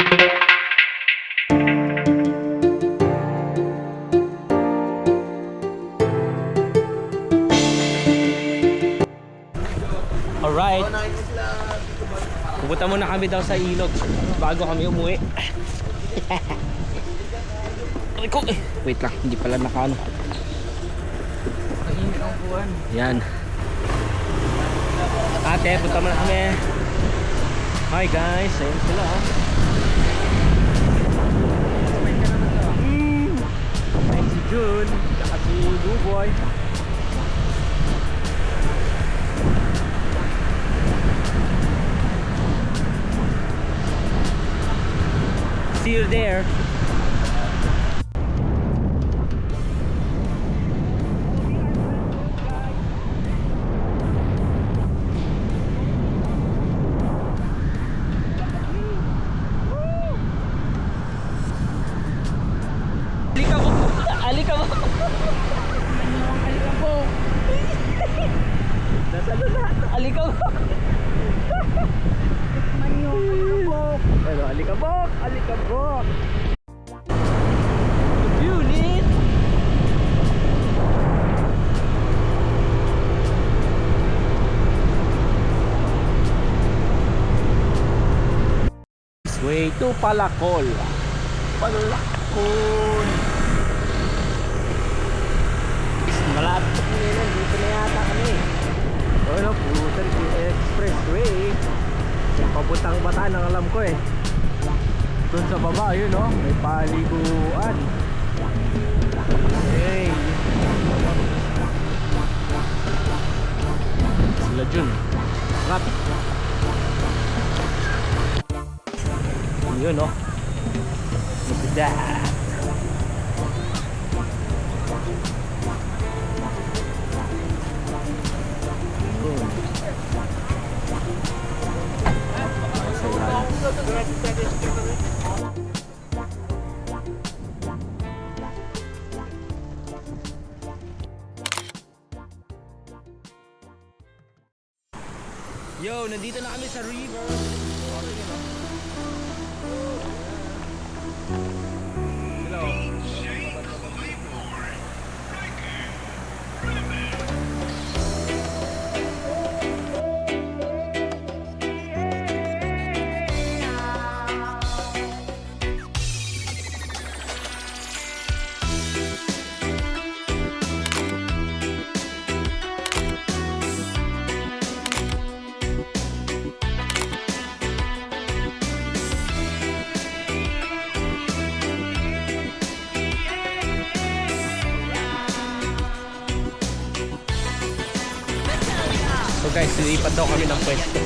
Alright. Pupunta muna kami daw sa ilog bago kami umuwi. Wait lang, hindi pala nakaano. Yan. Ate, punta muna kami. Hi guys, ayun sila oh. Ay si Jun, saka si Buboy. See you there. Alika mo. Alika mo. Nasaan na? Alika mo. Pero alikabok, alikabok. Unit. This way to Palacol. Palacol. Malapit ngayon, dito na yata kami. Ano po, expressway. Yung papuntang Bataan ang alam ko eh. Doon sa baba, yun oh, may paliguan. Hey. Sila Jun. Rapid. Yun oh. Look at that. Yo, nandito na kami sa river. Hello. So guys, lilipat daw kami ng pwesto.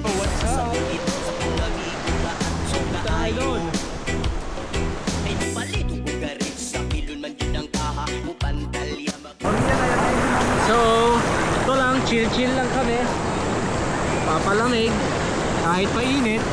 Oh, what's up? So, ito lang, chill lang kami. Papalamig kahit mainit.